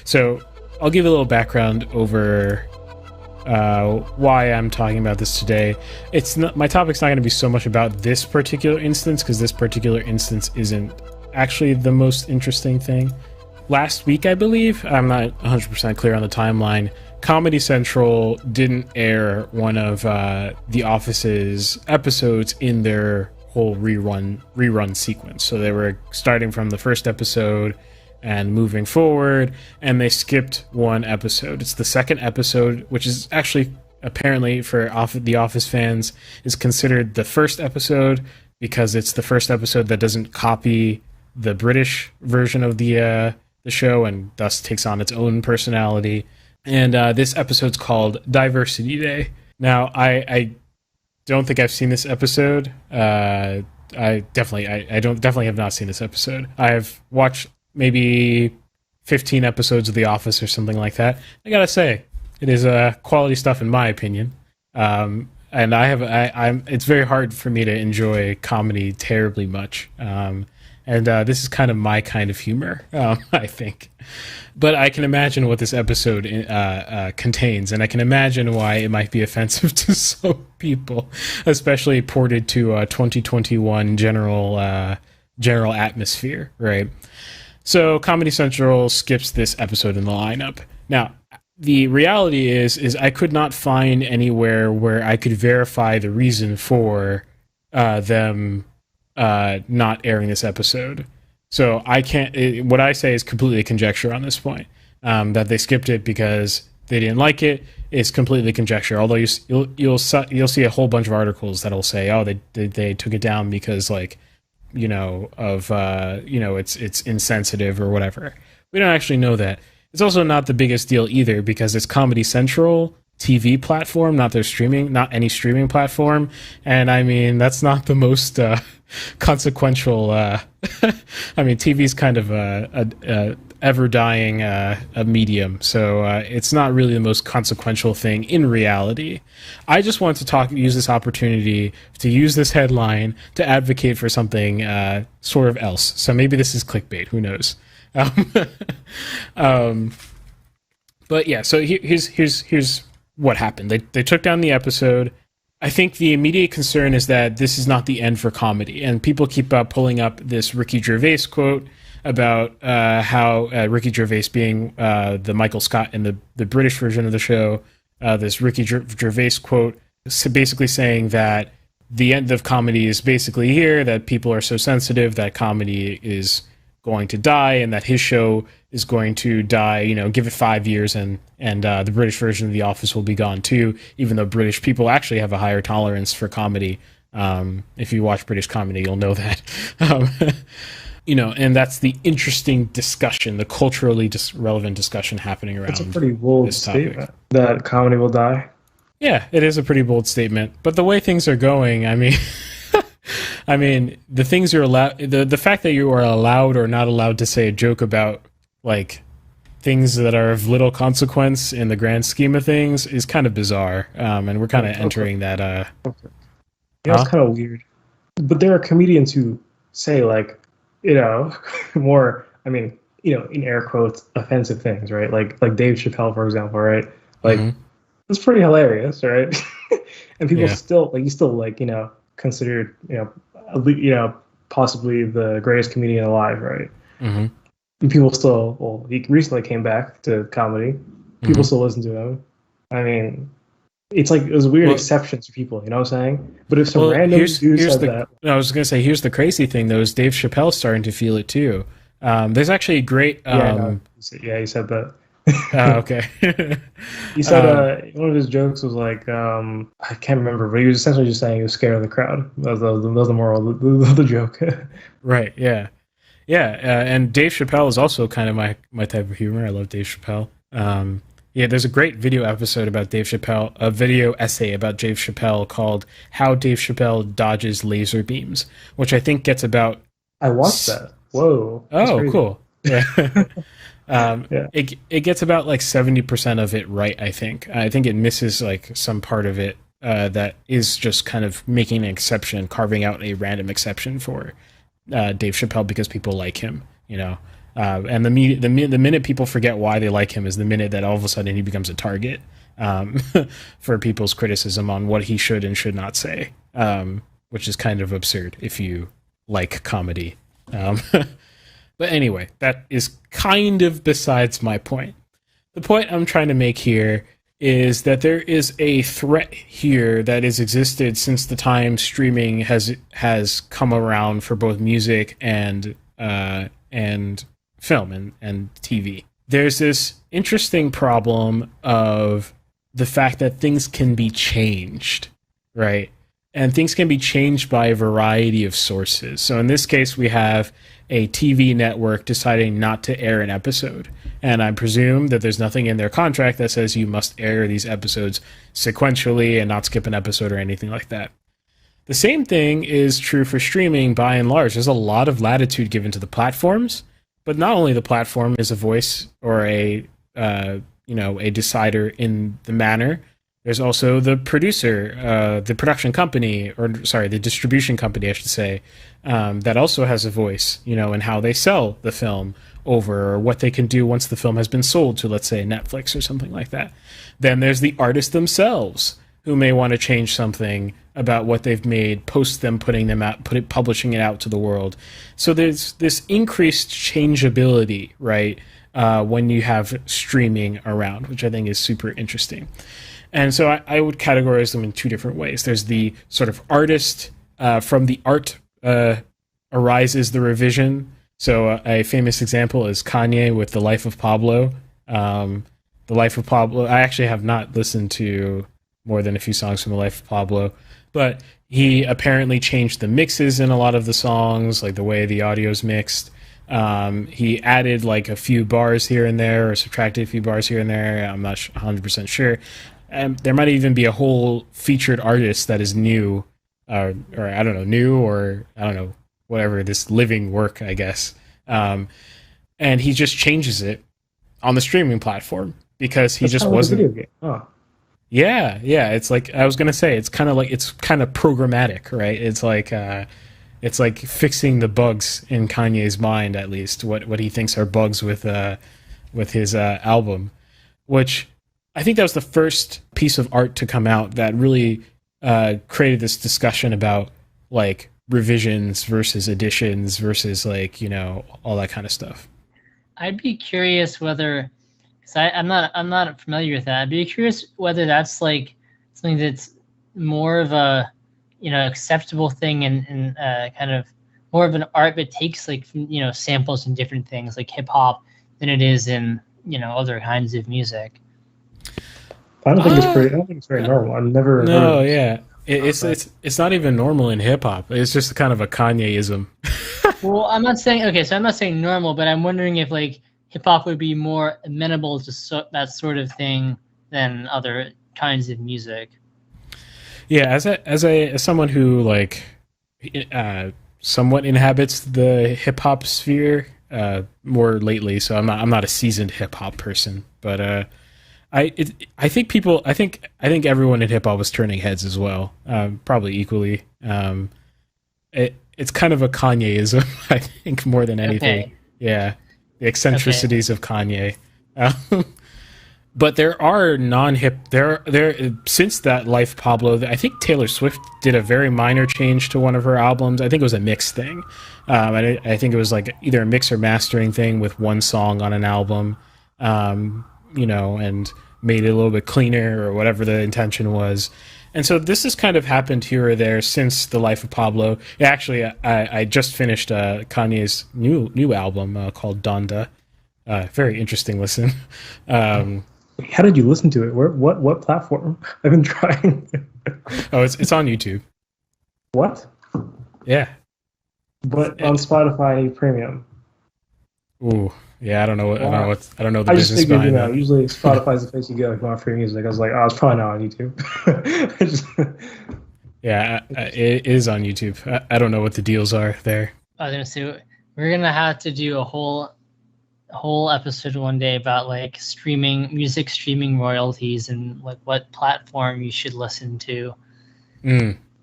So I'll give a little background over why I'm talking about this today. It's not, my topic's not going to be so much about this particular instance, because this particular instance isn't actually the most interesting thing. Last week, I believe, I'm not 100% clear on the timeline, Comedy Central didn't air one of The Office's episodes in their whole rerun sequence. So they were starting from the first episode and moving forward, and they skipped one episode. It's the second episode, which is actually apparently for The Office fans is considered the first episode because it's the first episode that doesn't copy the British version of the show and thus takes on its own personality. And this episode's called Diversity Day. Now, I don't think I've seen this episode. I definitely have not seen this episode. I've watched maybe 15 episodes of The Office or something like that. I gotta say, it is quality stuff in my opinion. And it's very hard for me to enjoy comedy terribly much. And this is kind of my kind of humor, I think. But I can imagine what this episode contains, and I can imagine why it might be offensive to some people, especially ported to 2021 general atmosphere, right? So Comedy Central skips this episode in the lineup. Now, the reality is I could not find anywhere where I could verify the reason for them not airing this episode. So I can't. What I say is completely conjecture on this point. That they skipped it because they didn't like it is completely conjecture. Although you'll see a whole bunch of articles that'll say, oh, they took it down because it's insensitive or whatever. We don't actually know that. It's also not the biggest deal either because it's Comedy Central TV platform, not any streaming platform. And I mean, that's not the most consequential. I mean, TV's kind of a ever dying a medium, so it's not really the most consequential thing in reality. I just wanted to use this opportunity to use this headline to advocate for something sort of else. So maybe this is clickbait. Who knows? But yeah. So here's what happened. They took down the episode. I think the immediate concern is that this is not the end for comedy, and people keep pulling up this Ricky Gervais quote about how Ricky Gervais being the Michael Scott in the British version of the show, this Ricky Gervais quote basically saying that the end of comedy is basically here, that people are so sensitive that comedy is going to die, and that his show is going to die, give it 5 years and the British version of The Office will be gone too, even though British people actually have a higher tolerance for comedy. If you watch British comedy, you'll know that. And that's the interesting discussion, the culturally relevant discussion happening around. It's a pretty bold statement that comedy will die. Yeah, it is a pretty bold statement. But the way things are going, I mean, the things you're allowed, the fact that you are allowed or not allowed to say a joke about like things that are of little consequence in the grand scheme of things is kind of bizarre. And we're kind of entering that. It's kind of weird. But there are comedians who say like, more, in air quotes, offensive things, right? Like Dave Chappelle, for example, right? Like, it's pretty hilarious, right? And people still considered, possibly the greatest comedian alive, right? Mm-hmm. And people still, he recently came back to comedy. People still listen to him. I mean, it's like those weird exceptions for people, you know what I'm saying? But if some random dude said that... I was going to say, here's the crazy thing, though, is Dave Chappelle starting to feel it, too. There's actually a great... he said that. Okay. He said one of his jokes was like, I can't remember, but he was essentially just saying he was scared of the crowd. That was the moral of the joke. Right, yeah. Yeah, and Dave Chappelle is also kind of my type of humor. I love Dave Chappelle. There's a great video episode about Dave Chappelle, a video essay about Dave Chappelle called How Dave Chappelle Dodges Laser Beams, which I think gets about... I watched that. Whoa. Oh, cool. Yeah. It gets about like 70% of it right, I think. I think it misses like some part of it that is just kind of making an exception, carving out a random exception for Dave Chappelle because people like him, And the minute people forget why they like him is the minute that all of a sudden he becomes a target for people's criticism on what he should and should not say, which is kind of absurd if you like comedy. But anyway, that is kind of besides my point. The point I'm trying to make here is that there is a threat here that has existed since the time streaming has come around for both music and film and TV. There's this interesting problem of the fact that things can be changed, right? And things can be changed by a variety of sources. So in this case, we have a TV network deciding not to air an episode. And I presume that there's nothing in their contract that says you must air these episodes sequentially and not skip an episode or anything like that. The same thing is true for streaming by and large. There's a lot of latitude given to the platforms, but not only the platform is a voice or a decider in the manner. There's also the producer, the production company, the distribution company, I should say, that also has a voice, in how they sell the film over, or what they can do once the film has been sold to, let's say, Netflix or something like that. Then there's the artists themselves who may want to change something about what they've made post them putting them out, publishing it out to the world. So there's this increased changeability, right, when you have streaming around, which I think is super interesting. And so I would categorize them in two different ways. There's the sort of artist, from the art arises the revision. So a famous example is Kanye with The Life of Pablo. The Life of Pablo, I actually have not listened to more than a few songs from The Life of Pablo, but he apparently changed the mixes in a lot of the songs, like the way the audio's mixed. He added like a few bars here and there, or subtracted a few bars here and there. I'm not 100% sure. There might even be a whole featured artist that is new, or I don't know, new, or I don't know, whatever, this living work, I guess. And he just changes it on the streaming platform because he just wasn't. Video game. Oh. Yeah. It's like, I was gonna say, it's kind of programmatic, right? It's like fixing the bugs in Kanye's mind, at least what he thinks are bugs with his album, which I think that was the first piece of art to come out that really created this discussion about like revisions versus additions versus all that kind of stuff. I'd be curious whether, because I'm not familiar with that. I'd be curious whether that's like something that's more of a acceptable thing and kind of more of an art that takes like samples and different things like hip hop than it is in other kinds of music. I don't think it's very normal. I've never. No, yeah, it's not even normal in hip hop. It's just kind of a Kanye-ism. Well, I'm not saying normal, but I'm wondering if like hip hop would be more amenable to that sort of thing than other kinds of music. Yeah, as someone who like somewhat inhabits the hip hop sphere more lately, so I'm not a seasoned hip hop person, but I think everyone in hip hop was turning heads as well, probably equally. It's kind of a Kanye-ism, I think, more than anything. Okay. Yeah, the eccentricities of Kanye. But there are non-hip there since that Life Pablo. I think Taylor Swift did a very minor change to one of her albums. I think it was a mix thing. I think it was like either a mix or mastering thing with one song on an album, and made it a little bit cleaner or whatever the intention was. And so this has kind of happened here or there since the Life of Pablo. Actually, I just finished Kanye's new album called Donda. Very interesting listen. How did you listen to it? What platform? I've been trying. Oh, it's on YouTube. What? Yeah. But on Spotify Premium. Ooh, yeah. I don't know the business behind that. Usually Spotify's the place you go if you want free music. I was like, it's probably not on YouTube. Yeah, it is on YouTube. I don't know what the deals are there. I was gonna say we're gonna have to do a whole episode one day about like music streaming royalties and like what platform you should listen to.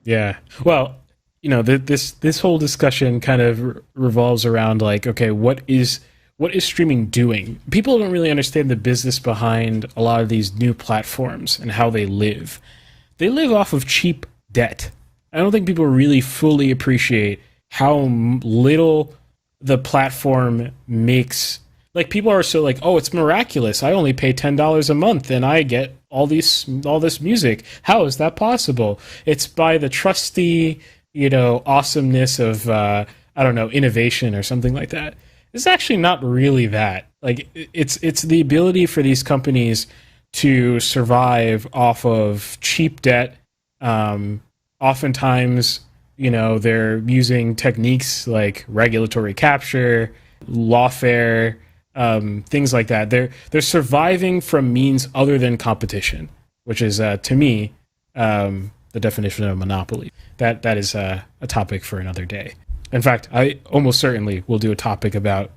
Yeah. Well, this whole discussion kind of revolves around like, okay, what is what is streaming doing? People don't really understand the business behind a lot of these new platforms and how they live. They live off of cheap debt. I don't think people really fully appreciate how little the platform makes. Like, people are so like, oh, it's miraculous. I only pay $10 a month and I get all this music. How is that possible? It's by the trusty, awesomeness of, innovation or something like that. It's actually not really that. Like, it's the ability for these companies to survive off of cheap debt. Oftentimes, they're using techniques like regulatory capture, lawfare, things like that. They're surviving from means other than competition, which is to me the definition of monopoly. That is a topic for another day. In fact, I almost certainly will do a topic about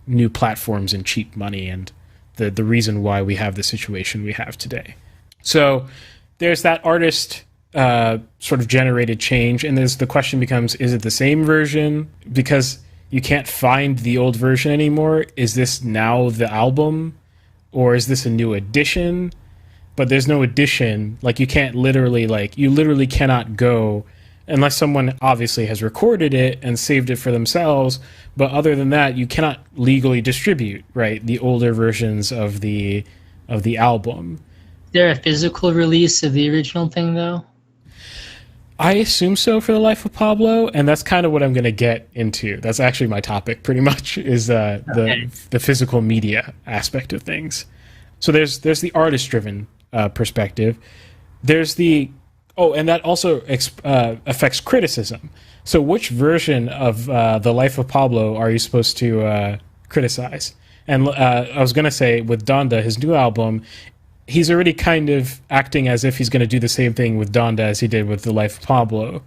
new platforms and cheap money and the reason why we have the situation we have today. So there's that artist sort of generated change, and the question becomes, is it the same version? Because you can't find the old version anymore. Is this now the album, or is this a new edition? But there's no edition. Like, you can't literally, you literally cannot go, unless someone obviously has recorded it and saved it for themselves. But other than that, you cannot legally distribute, right, the older versions of the album. Is there a physical release of the original thing, though? I assume so for The Life of Pablo, and that's kind of what I'm going to get into. That's actually my topic, pretty much, is the physical media aspect of things. So there's the artist-driven perspective. There's and that also affects criticism. So which version of The Life of Pablo are you supposed to criticize? And I was going to say, with Donda, his new album, he's already kind of acting as if he's going to do the same thing with Donda as he did with The Life of Pablo,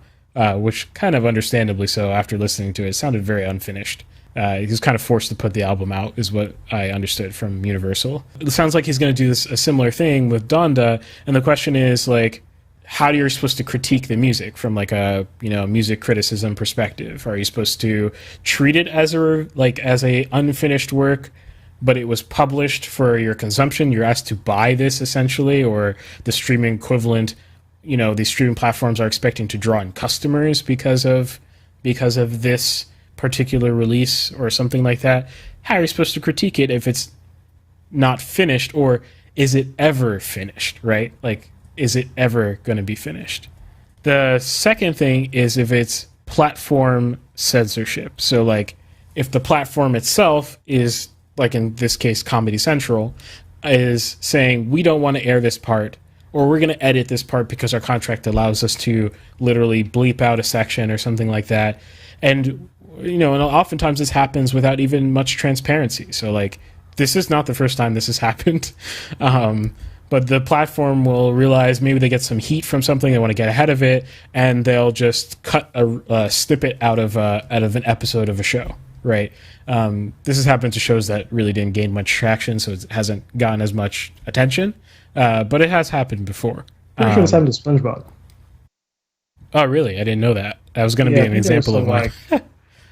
which kind of understandably so after listening to it. It sounded very unfinished. He was kind of forced to put the album out, is what I understood from Universal. It sounds like he's going to do a similar thing with Donda, and the question is, how are you supposed to critique the music from a music criticism perspective? Are you supposed to treat it as a unfinished work, but it was published for your consumption? You're asked to buy this essentially, or the streaming equivalent. These streaming platforms are expecting to draw in customers because of this particular release or something like that. How are you supposed to critique it if it's not finished, or is it ever finished, right? Is it ever going to be finished? The second thing is if it's platform censorship. So if the platform itself is, in this case, Comedy Central, is saying, we don't want to air this part, or we're going to edit this part because our contract allows us to literally bleep out a section or something like that. And, and oftentimes this happens without even much transparency. So this is not the first time this has happened. But the platform will realize maybe they get some heat from something, they want to get ahead of it, and they'll just cut a snippet out of an episode of a show, right? This has happened to shows that really didn't gain much traction, so it hasn't gotten as much attention, but it has happened before. I'm sure it's happened to SpongeBob. Oh, really? I didn't know that. That was going to be an example of one.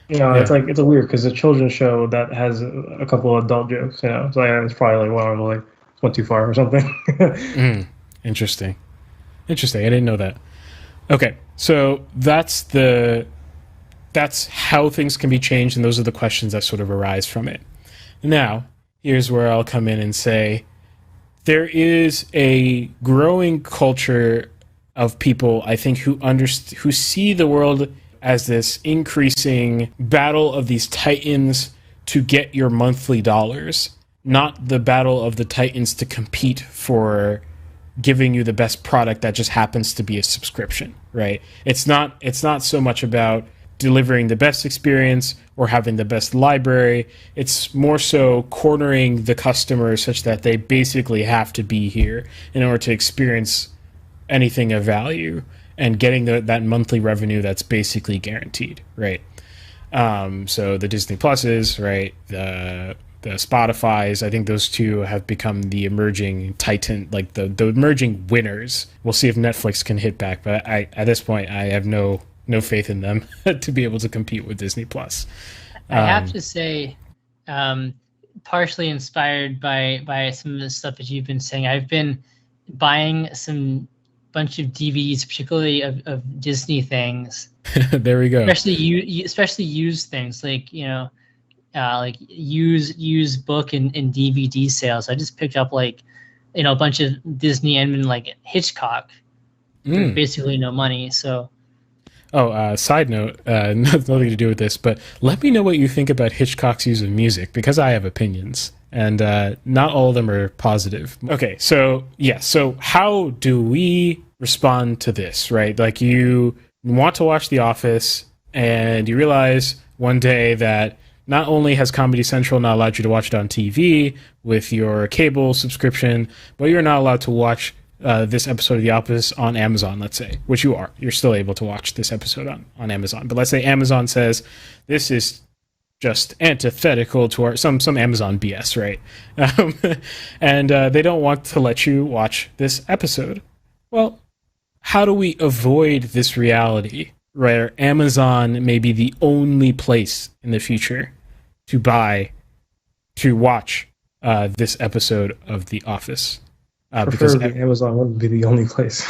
It's a weird, because it's a children's show that has a couple of adult jokes, so it's probably one of them, went too far or something. Interesting. I didn't know that. Okay, so that's how things can be changed, and those are the questions that sort of arise from it. Now, here's where I'll come in and say there is a growing culture of people, I think, who see the world as this increasing battle of these titans to get your monthly dollars, not the battle of the titans to compete for giving you the best product that just happens to be a subscription, right? It's not so much about delivering the best experience or having the best library. It's more so cornering the customer such that they basically have to be here in order to experience anything of value and getting that monthly revenue that's basically guaranteed, right? So the Disney Pluses, right? The Spotify's, I think those two have become the emerging titan, the emerging winners. We'll see if Netflix can hit back, but at this point, I have no faith in them to be able to compete with Disney Plus. I have to say, partially inspired by some of the stuff that you've been saying. I've been buying some bunch of DVDs, particularly of Disney things. There we go. Especially used things like like used book and DVD sales. I just picked up like a bunch of Disney and like Hitchcock for basically no money. So. Oh, side note, nothing to do with this, but let me know what you think about Hitchcock's use of music, because I have opinions, and not all of them are positive. Okay, so how do we respond to this, right? Like, you want to watch The Office, and you realize one day that not only has Comedy Central not allowed you to watch it on TV with your cable subscription, but you're not allowed to watch this episode of The Office on Amazon, let's say, which you are. You're still able to watch this episode on Amazon. But let's say Amazon says this is just antithetical to our some Amazon BS, right? And they don't want to let you watch this episode. Well, how do we avoid this reality where Amazon may be the only place in the future to watch this episode of The Office? Because Amazon wouldn't be the only place.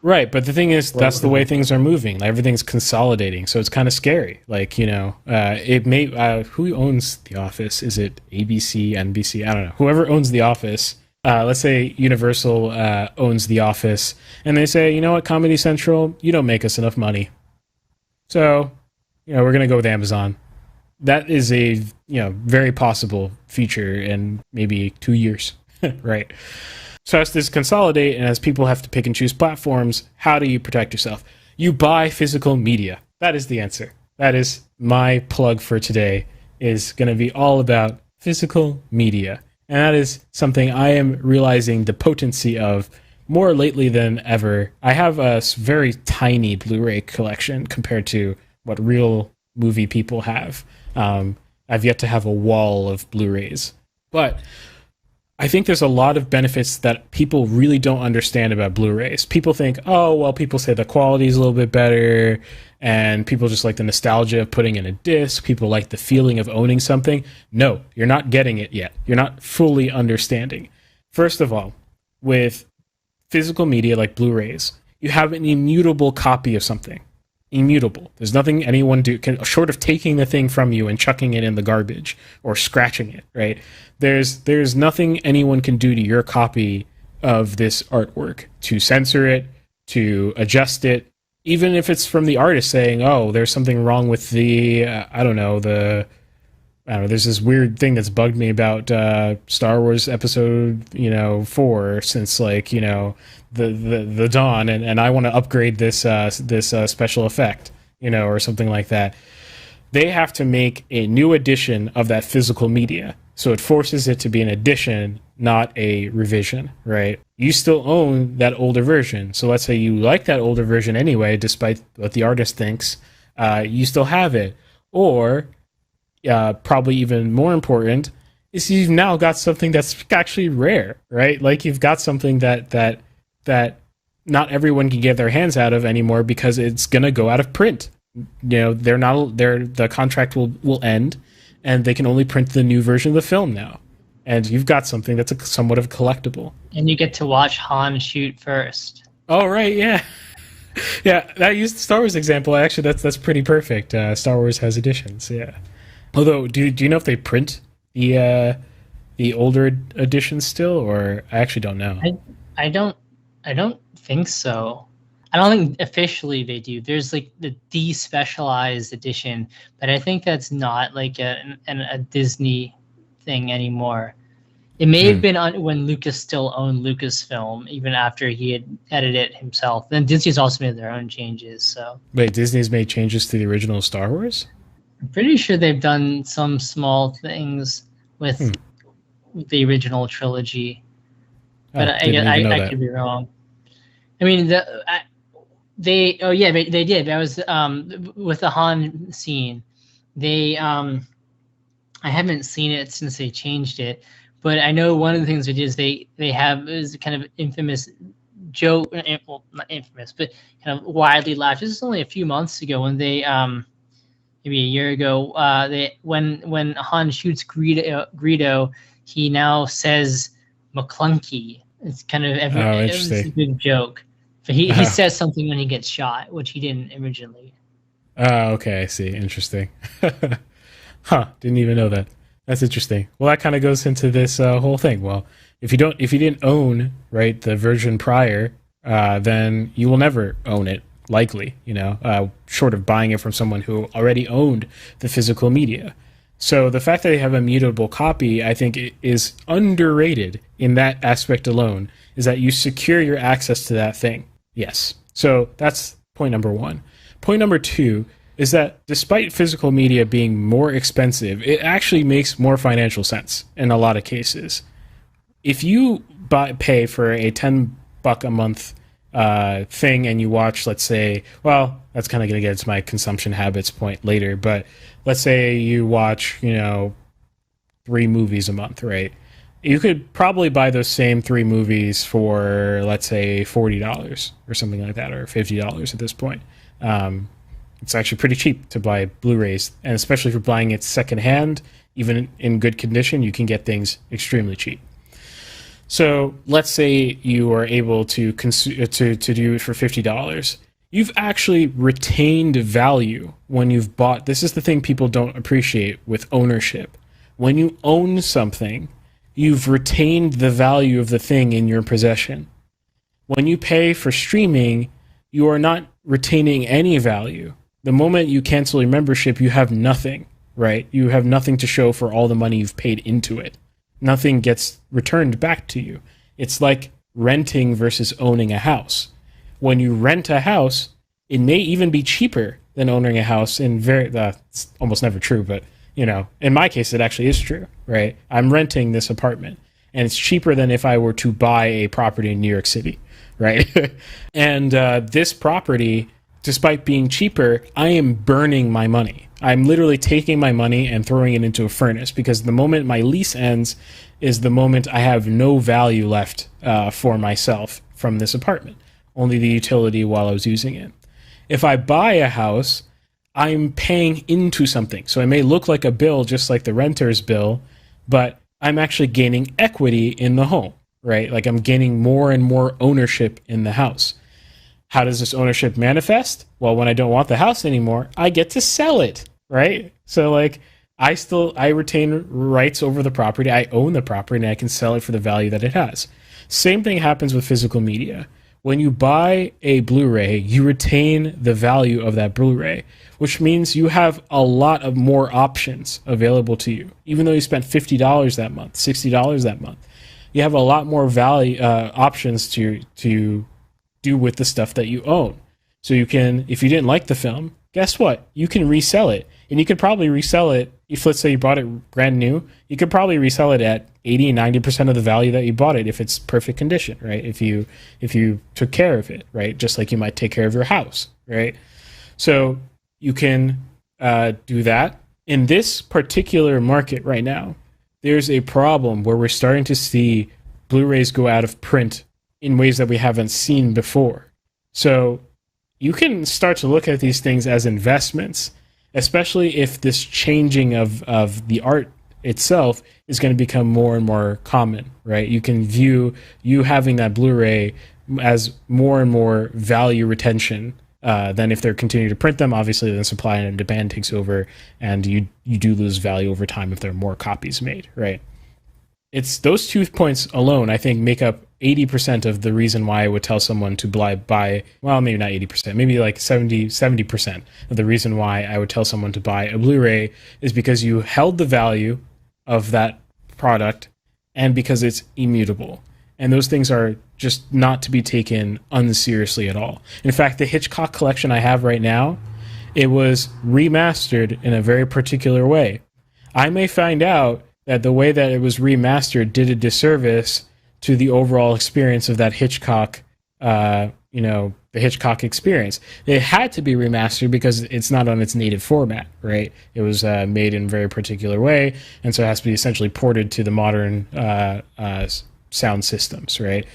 Right, but the thing is, that's the way things are moving. Everything's consolidating, so it's kind of scary. Like, it may... who owns The Office? Is it ABC, NBC? I don't know. Whoever owns The Office, let's say Universal owns The Office, and they say, you know what, Comedy Central, you don't make us enough money. So, we're going to go with Amazon. That is a, very possible future in maybe 2 years. Right. So as this consolidate and as people have to pick and choose platforms, how do you protect yourself? You buy physical media. That is the answer. That is my plug for today, is going to be all about physical media. And that is something I am realizing the potency of more lately than ever. I have a very tiny Blu-ray collection compared to what real movie people have. I've yet to have a wall of Blu-rays. But I think there's a lot of benefits that people really don't understand about Blu-rays. People think, oh, well, people say the quality is a little bit better, and people just like the nostalgia of putting in a disc. People like the feeling of owning something. No, you're not getting it yet. You're not fully understanding. First of all, with physical media like Blu-rays, you have an immutable copy of something. Immutable. There's nothing anyone short of taking the thing from you and chucking it in the garbage or scratching it, right? There's nothing anyone can do to your copy of this artwork to censor it, to adjust it, even if it's from the artist saying, oh, there's something wrong with the, there's this weird thing that's bugged me about Star Wars episode, 4 since the dawn, and I want to upgrade this special effect, or something like that. They have to make a new edition of that physical media. So it forces it to be an edition, not a revision, right? You still own that older version. So let's say you like that older version anyway, despite what the artist thinks, you still have it. Or, probably even more important, is you've now got something that's actually rare, right? Like, you've got something that not everyone can get their hands out of anymore because it's going to go out of print. The contract will end, and they can only print the new version of the film now. And you've got something that's somewhat of a collectible. And you get to watch Han shoot first. Oh, right, yeah. Yeah, I used the Star Wars example. Actually, that's pretty perfect. Star Wars has editions, yeah. Although, do you know if they print the older editions still, or I actually don't know. I don't think so. I don't think officially they do. There's like the despecialized edition, but I think that's not like a Disney thing anymore. It may have been when Lucas still owned Lucasfilm, even after he had edited it himself. Then Disney's also made their own changes. So wait, Disney's made changes to the original Star Wars? I'm pretty sure they've done some small things with the original trilogy, but I could be wrong. I mean, they did. That was with the Han scene. They I haven't seen it since they changed it, but I know one of the things they did is they have is kind of infamous joke. Well, not infamous, but kind of widely laughed. This is only a few months ago when they maybe a year ago. When Han shoots Greedo, he now says McClunky. It's kind of it was a big joke. But he says something when he gets shot, which he didn't originally. Oh, okay, I see. Interesting. Didn't even know that. That's interesting. Well, that kind of goes into this whole thing. Well, if you didn't own, right, the version prior, then you will never own it, likely, short of buying it from someone who already owned the physical media. So the fact that they have a mutable copy, I think, is underrated in that aspect alone, is that you secure your access to that thing. Yes. So that's point number one. Point number two is that despite physical media being more expensive, it actually makes more financial sense in a lot of cases. If you pay for a $10 a month thing and you watch, let's say, well, that's kind of going to get into my consumption habits point later, but let's say you watch, 3 movies a month, right? You could probably buy those same 3 movies for, let's say, $40 or something like that, or $50 at this point. It's actually pretty cheap to buy Blu-rays, and especially if you're buying it secondhand, even in good condition, you can get things extremely cheap. So let's say you are able to do it for $50. You've actually retained value when you've bought. This is the thing people don't appreciate with ownership. When you own something, you've retained the value of the thing in your possession. When you pay for streaming, you are not retaining any value. The moment you cancel your membership, you have nothing, right? You have nothing to show for all the money you've paid into it. Nothing gets returned back to you. It's like renting versus owning a house. When you rent a house, it may even be cheaper than owning a house. It's almost never true, but in my case, it actually is true, right? I'm renting this apartment, and it's cheaper than if I were to buy a property in New York City, right? And this property, despite being cheaper, I am burning my money. I'm literally taking my money and throwing it into a furnace, because the moment my lease ends is the moment I have no value left for myself from this apartment, only the utility while I was using it. If I buy a house, I'm paying into something. So it may look like a bill, just like the renter's bill, but I'm actually gaining equity in the home, right? Like I'm gaining more and more ownership in the house. How does this ownership manifest? Well, when I don't want the house anymore, I get to sell it, right? So like I retain rights over the property. I own the property, and I can sell it for the value that it has. Same thing happens with physical media. When you buy a Blu-ray, you retain the value of that Blu-ray, which means you have a lot of more options available to you. Even though you spent $50 that month, $60 that month, you have a lot more value options to do with the stuff that you own. So you can, if you didn't like the film, guess what? You can resell it. And you could probably resell it, if let's say you bought it brand new, you could probably resell it at 80, 90% of the value that you bought it if it's perfect condition, right? If you took care of it, right? Just like you might take care of your house, right? So you can do that. In this particular market right now, there's a problem where we're starting to see Blu-rays go out of print in ways that we haven't seen before. So you can start to look at these things as investments, especially if this changing of the art itself is going to become more and more common, right? You can view you having that Blu-ray as more and more value retention than if they're continuing to print them. Obviously, then supply and demand takes over, and you do lose value over time if there are more copies made, right? It's those 2 points alone, I think, make up 80% of the reason why I would tell someone to buy, well, maybe not 80%, maybe like 70% of the reason why I would tell someone to buy a Blu-ray is because you held the value of that product and because it's immutable. And those things are just not to be taken unseriously at all. In fact, the Hitchcock collection I have right now, it was remastered in a very particular way. I may find out that the way that it was remastered did a disservice to the overall experience of that Hitchcock, the Hitchcock experience. It had to be remastered because it's not on its native format, right? It was made in a very particular way, and so it has to be essentially ported to the modern sound systems, right?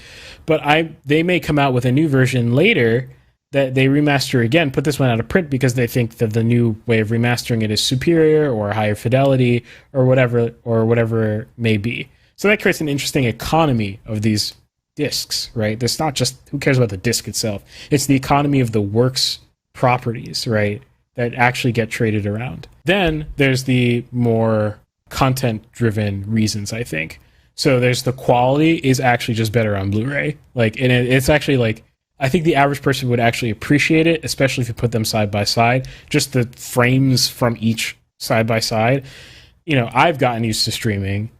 But they may come out with a new version later that they remaster again, put this one out of print because they think that the new way of remastering it is superior or higher fidelity or whatever it may be. So that creates an interesting economy of these discs, right? There's not just, who cares about the disc itself? It's the economy of the work's properties, right, that actually get traded around. Then there's the more content-driven reasons, I think. So there's the quality is actually just better on Blu-ray. Like, and it's actually like, I think the average person would actually appreciate it, especially if you put them side by side. Just the frames from each side by side. You know, I've gotten used to streaming.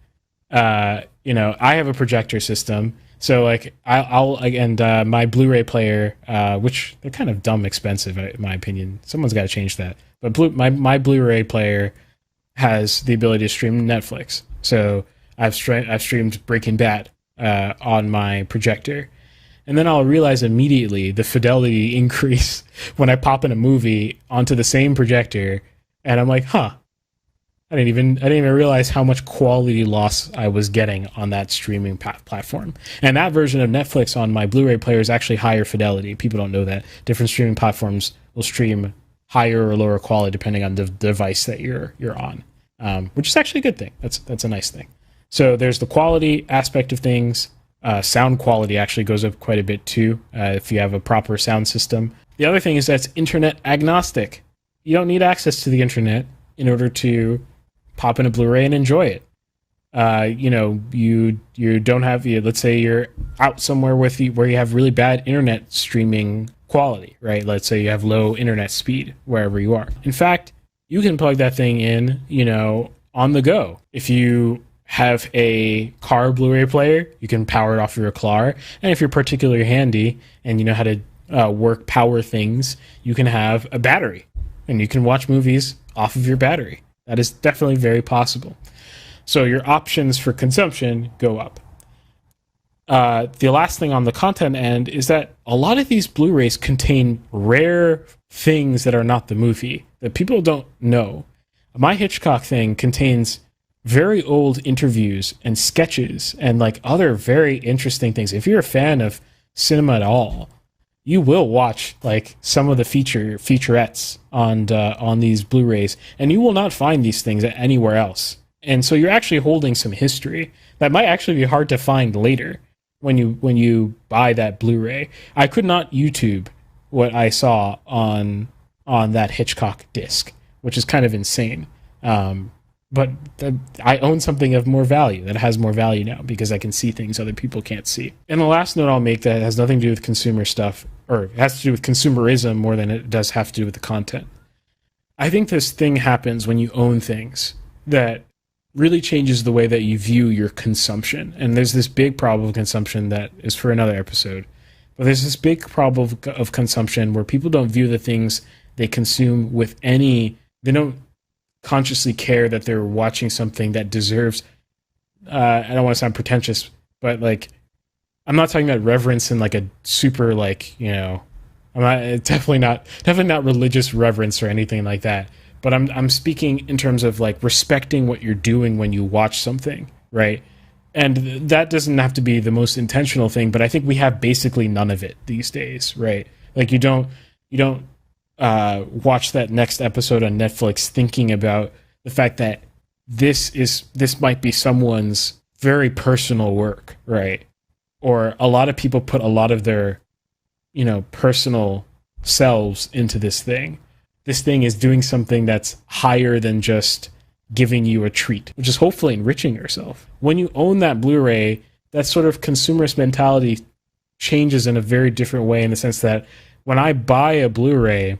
You know, I have a projector system, so like my Blu-ray player, which they're kind of dumb expensive in my opinion. Someone's got to change that. But my Blu-ray player has the ability to stream Netflix. So I've streamed Breaking Bad on my projector. And then I'll realize immediately the fidelity increase when I pop in a movie onto the same projector, and I'm like, huh, I didn't even realize how much quality loss I was getting on that streaming platform. And that version of Netflix on my Blu-ray player is actually higher fidelity. People don't know that. Different streaming platforms will stream higher or lower quality depending on the device that you're on, which is actually a good thing. That's a nice thing. So there's the quality aspect of things. Sound quality actually goes up quite a bit too if you have a proper sound system. The other thing is that it's internet agnostic. You don't need access to the internet in order to pop in a Blu-ray and enjoy it. You know, you don't have, let's say you're out somewhere where you have really bad internet streaming quality, right? Let's say you have low internet speed wherever you are. In fact, you can plug that thing in, you know, on the go. If you have a car Blu-ray player, you can power it off of your car. And if you're particularly handy and you know how to work power things, you can have a battery and you can watch movies off of your battery. That is definitely very possible. So your options for consumption go up. The last thing on the content end is that a lot of these Blu-rays contain rare things that are not the movie that people don't know. My Hitchcock thing contains very old interviews and sketches and like other very interesting things. If you're a fan of cinema at all, you will watch like some of the featurettes on these Blu-rays, and you will not find these things anywhere else. And so you're actually holding some history that might actually be hard to find later when you buy that Blu-ray. I could not YouTube what I saw on that Hitchcock disc, which is kind of insane. But I own something of more value that has more value now because I can see things other people can't see. And the last note I'll make that has nothing to do with consumer stuff, or it has to do with consumerism more than it does have to do with the content. I think this thing happens when you own things that really changes the way that you view your consumption. And there's this big problem of consumption that is for another episode. But there's this big problem of consumption where people don't view the things they consume with they don't consciously care that they're watching something that deserves, I don't want to sound pretentious, but like, I'm not talking about reverence in like a super like, you know, definitely not religious reverence or anything like that. But I'm speaking in terms of like respecting what you're doing when you watch something, right? And that doesn't have to be the most intentional thing, but I think we have basically none of it these days, right? Like you don't watch that next episode on Netflix thinking about the fact that this might be someone's very personal work, right? Or a lot of people put a lot of their, you know, personal selves into this thing. This thing is doing something that's higher than just giving you a treat, which is hopefully enriching yourself. When you own that Blu-ray, that sort of consumerist mentality changes in a very different way, in the sense that when I buy a Blu-ray,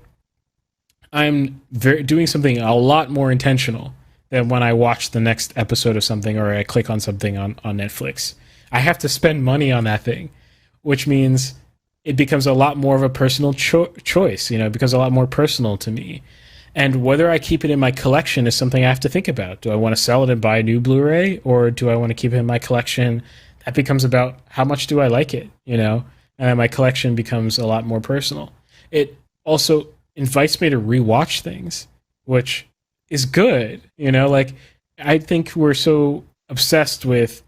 I'm doing something a lot more intentional than when I watch the next episode of something or I click on something on Netflix. I have to spend money on that thing, which means it becomes a lot more of a personal choice. You know, it becomes a lot more personal to me. And whether I keep it in my collection is something I have to think about. Do I want to sell it and buy a new Blu-ray, or do I want to keep it in my collection? That becomes about how much do I like it, you know? And then my collection becomes a lot more personal. It also invites me to rewatch things, which is good. You know, like I think we're so obsessed with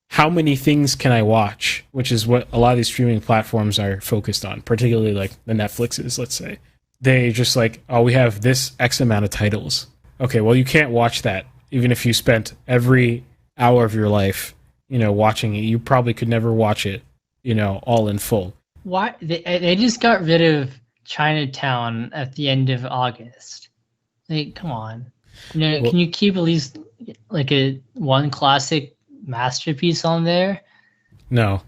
how many things can I watch, which is what a lot of these streaming platforms are focused on, particularly like the Netflixes, let's say. They just like, oh, we have this X amount of titles. Okay, well, you can't watch that. Even if you spent every hour of your life, watching it, you probably could never watch it, all in full. Why? They just got rid of Chinatown at the end of August. Like, come on. Well, can you keep at least like one classic masterpiece on there? No.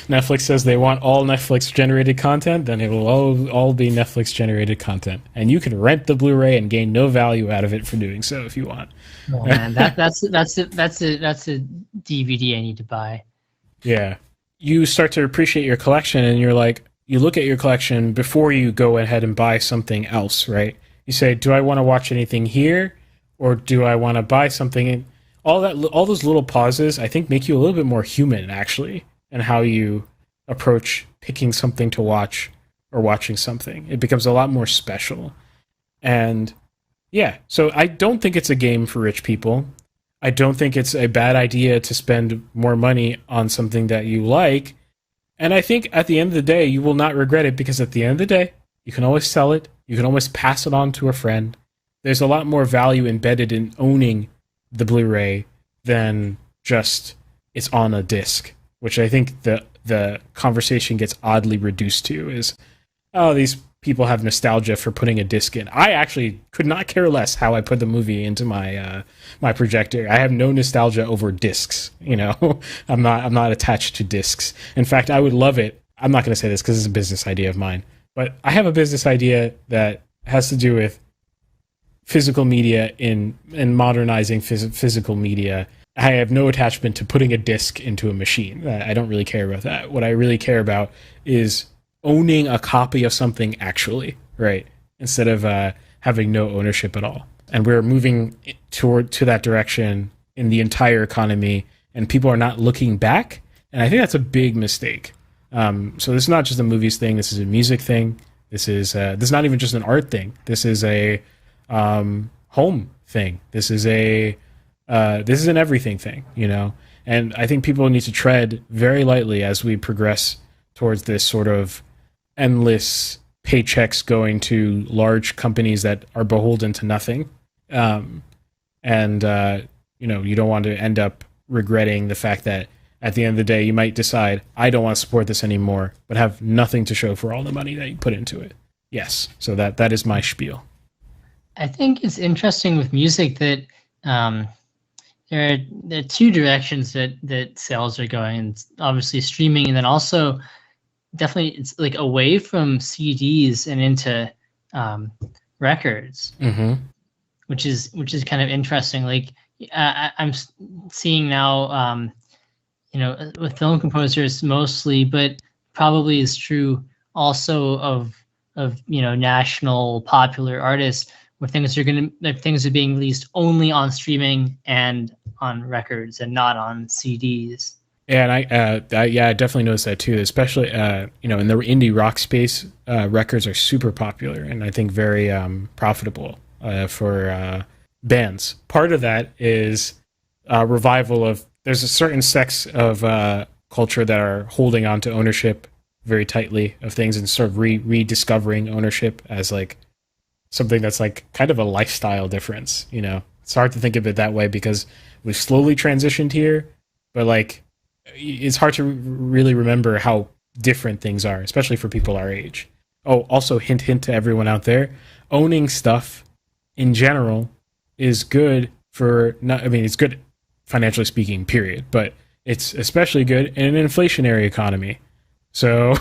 Netflix says they want all Netflix generated content, then it will all be Netflix generated content, and you can rent the Blu-ray and gain no value out of it for doing so if you want. Oh man, that's a DVD I need to buy. Yeah, you start to appreciate your collection, and you're like, you look at your collection before you go ahead and buy something else, right? You say, do I want to watch anything here, or do I want to buy something? All those little pauses, I think, make you a little bit more human, actually, in how you approach picking something to watch or watching something. It becomes a lot more special. And yeah, so I don't think it's a game for rich people. I don't think it's a bad idea to spend more money on something that you like. And I think at the end of the day, you will not regret it, because at the end of the day, you can always sell it. You can always pass it on to a friend. There's a lot more value embedded in owning the Blu-ray than just it's on a disc, which I think the conversation gets oddly reduced to is, oh, these people have nostalgia for putting a disc in. I actually could not care less how I put the movie into my my projector. I have no nostalgia over discs. I'm not attached to discs. In fact, I would love it. I'm not going to say this because it's a business idea of mine, but I have a business idea that has to do with physical media in modernizing physical media. I have no attachment to putting a disc into a machine. I don't really care about that. What I really care about is owning a copy of something actually, right? Instead of having no ownership at all. And we're moving to that direction in the entire economy, and people are not looking back. And I think that's a big mistake. So this is not just a movies thing. This is a music thing. This is not even just an art thing. This is a home thing. This is an everything thing, and I think people need to tread very lightly as we progress towards this sort of endless paychecks going to large companies that are beholden to nothing. You don't want to end up regretting the fact that at the end of the day, you might decide, I don't want to support this anymore, but have nothing to show for all the money that you put into it. Yes. So that is my spiel. I think it's interesting with music that there are two directions that sales are going. It's obviously streaming, and then also definitely it's like away from CDs and into records, which is kind of interesting. Like I'm seeing now, with film composers mostly, but probably is true also of national popular artists, where things are being released only on streaming and on records and not on CDs. Yeah, and I definitely noticed that too. Especially in the indie rock space, records are super popular and I think very profitable for bands. Part of that is revival of. There's a certain sects of culture that are holding on to ownership very tightly of things and sort of rediscovering ownership as like something that's like kind of a lifestyle difference. It's hard to think of it that way because we've slowly transitioned here, but like it's hard to really remember how different things are, especially for people our age. Oh, also hint to everyone out there, owning stuff in general is good it's good financially speaking, period, but it's especially good in an inflationary economy. So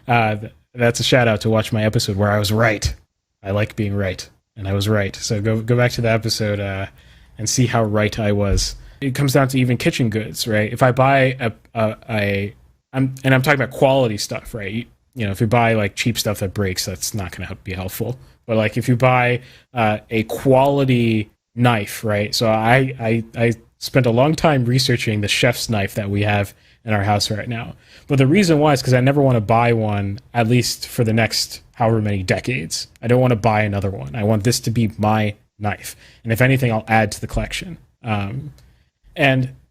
that's a shout out to watch my episode where I was right. I like being right, and I was right. So go back to the episode and see how right I was. It comes down to even kitchen goods, right? If I buy I'm talking about quality stuff, right? If you buy like cheap stuff that breaks, that's not going to be helpful. But like if you buy a quality knife, right? So I spent a long time researching the chef's knife that we have in our house right now. But the reason why is because I never want to buy one, at least for the next however many decades. I don't want to buy another one. I want this to be my knife. And if anything, I'll add to the collection. And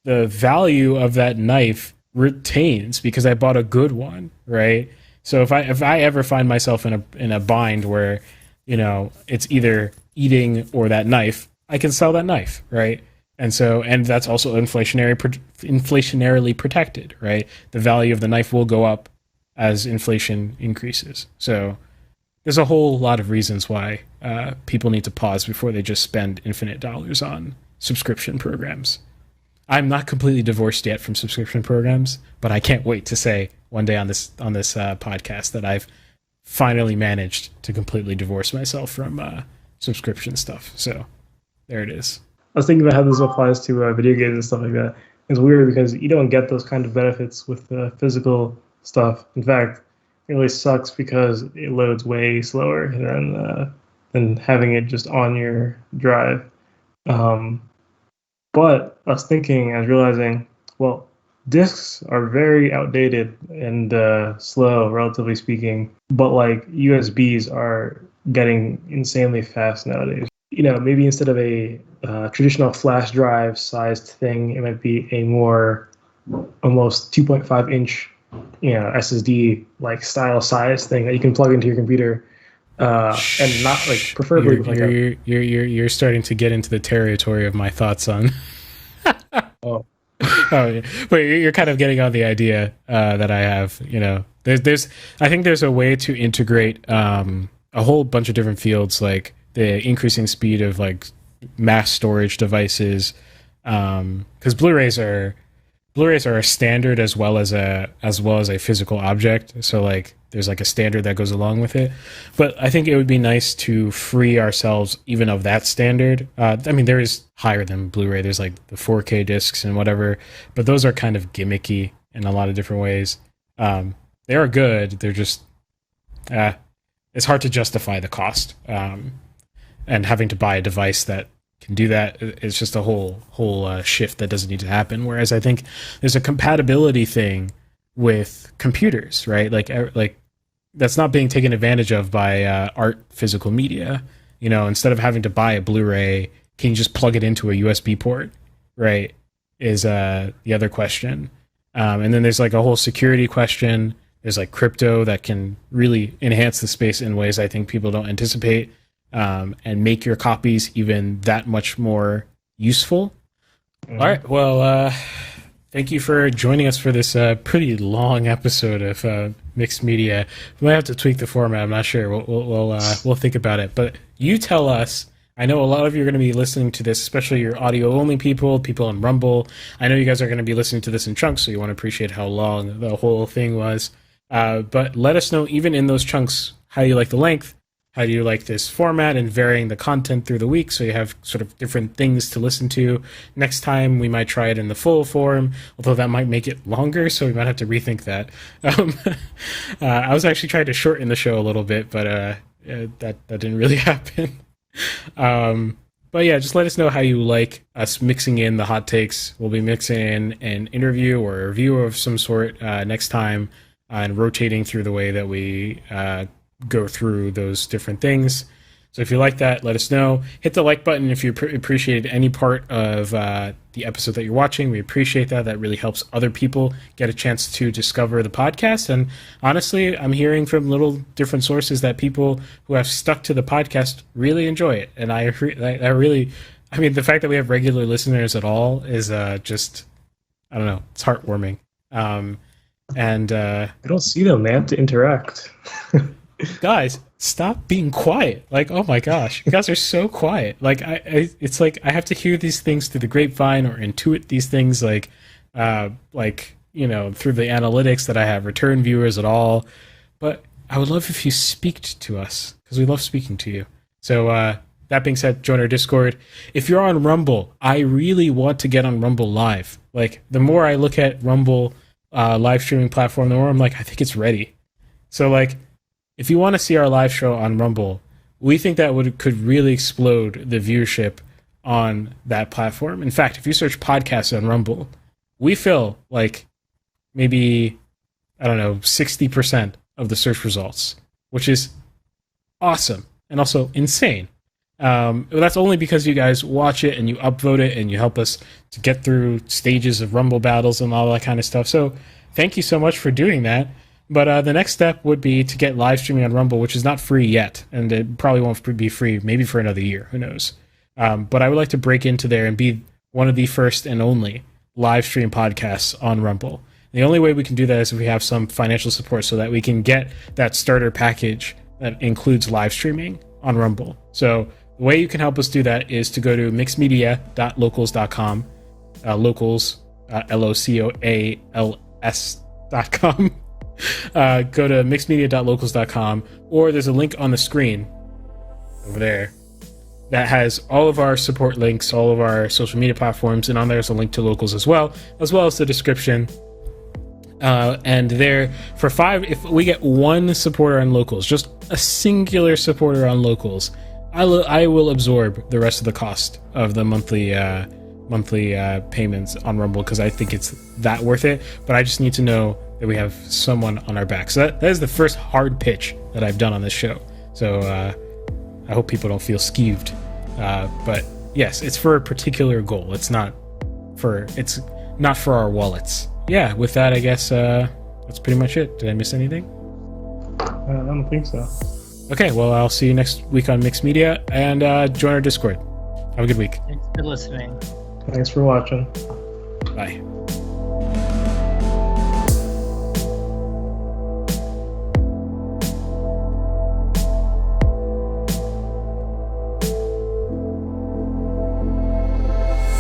the value of that knife retains because I bought a good one, right? So if I ever find myself in a bind where, you know, it's either eating or that knife, I can sell that knife, right? And that's also inflationarily protected, right? The value of the knife will go up as inflation increases. So there's a whole lot of reasons why people need to pause before they just spend infinite dollars on subscription programs. I'm not completely divorced yet from subscription programs, but I can't wait to say one day on this podcast that I've finally managed to completely divorce myself from subscription stuff. So there it is. I was thinking about how this applies to video games and stuff like that. It's weird because you don't get those kind of benefits with physical stuff. In fact, it really sucks because it loads way slower than having it just on your drive. But I was realizing, well, discs are very outdated and slow, relatively speaking. But like USBs are getting insanely fast nowadays. You know, maybe instead of a traditional flash drive sized thing, it might be a more almost 2.5 inch, you know, SSD like style size thing that you can plug into your computer, and not like preferably. You're starting to get into the territory of my thoughts on. Oh, yeah. But you're kind of getting on the idea that I have. You know, I think there's a way to integrate a whole bunch of different fields, like the increasing speed of like mass storage devices, because Blu-rays are a standard as well as a physical object. So like there's like a standard that goes along with it. But I think it would be nice to free ourselves even of that standard. I mean, there is higher than Blu-ray. There's like the 4K discs and whatever, but those are kind of gimmicky in a lot of different ways. They are good. They're just it's hard to justify the cost. And having to buy a device that can do that, it's just a whole shift that doesn't need to happen. Whereas I think there's a compatibility thing with computers, right? Like that's not being taken advantage of by art physical media. You know, instead of having to buy a Blu-ray, can you just plug it into a USB port, right? Is the other question. And then there's like a whole security question. There's like crypto that can really enhance the space in ways I think people don't anticipate. And make your copies even that much more useful. Mm-hmm. All right. Well, thank you for joining us for this pretty long episode of Mixed Media. We might have to tweak the format. I'm not sure. We'll think about it. But you tell us. I know a lot of you are going to be listening to this, especially your audio-only people on Rumble. I know you guys are going to be listening to this in chunks, so you want to appreciate how long the whole thing was. But let us know, even in those chunks, how you like the length. How do you like this format and varying the content through the week so you have sort of different things to listen to? Next time, we might try it in the full form, although that might make it longer, so we might have to rethink that. I was actually trying to shorten the show a little bit, but that didn't really happen. But yeah, just let us know how you like us mixing in the hot takes. We'll be mixing in an interview or a review of some sort next time and rotating through the way that we go through those different things. So if you like that, let us know. Hit the like button if you appreciated any part of the episode that you're watching. We appreciate that. That really helps other people get a chance to discover the podcast. And honestly, I'm hearing from little different sources that people who have stuck to the podcast really enjoy it. And I mean, the fact that we have regular listeners at all is just, I don't know, it's heartwarming. I don't see them. They have to interact. Guys, stop being quiet. Like, oh my gosh, you guys are so quiet. Like, it's like I have to hear these things through the grapevine or intuit these things like, you know, through the analytics that I have return viewers at all. But I would love if you speaked to us because we love speaking to you. So that being said, join our Discord. If you're on Rumble, I really want to get on Rumble Live. Like, the more I look at Rumble live streaming platform, the more I'm like, I think it's ready. So like, if you want to see our live show on Rumble, we think that could really explode the viewership on that platform. In fact, if you search podcasts on Rumble, we fill like maybe, I don't know, 60% of the search results, which is awesome and also insane. That's only because you guys watch it and you upvote it and you help us to get through stages of Rumble battles and all that kind of stuff. So thank you so much for doing that. But the next step would be to get live streaming on Rumble, which is not free yet, and it probably won't be free maybe for another year. Who knows? But I would like to break into there and be one of the first and only live stream podcasts on Rumble. The only way we can do that is if we have some financial support so that we can get that starter package that includes live streaming on Rumble. So the way you can help us do that is to go to mixedmedia.locals.com, locals, LOCOALS.com. Go to mixedmedia.locals.com, or there's a link on the screen over there that has all of our support links, all of our social media platforms, and on there's a link to Locals as well as the description. And there, for $5, if we get one supporter on Locals, just a singular supporter on Locals, I will absorb the rest of the cost of the monthly payments on Rumble, because I think it's that worth it. But I just need to know that we have someone on our back. So that is the first hard pitch that I've done on this show. So I hope people don't feel skeeved. But yes, it's for a particular goal. It's not for our wallets. Yeah, with that, I guess that's pretty much it. Did I miss anything? I don't think so. Okay, well, I'll see you next week on Mixed Media, and join our Discord. Have a good week. Thanks for listening. Thanks for watching. Bye.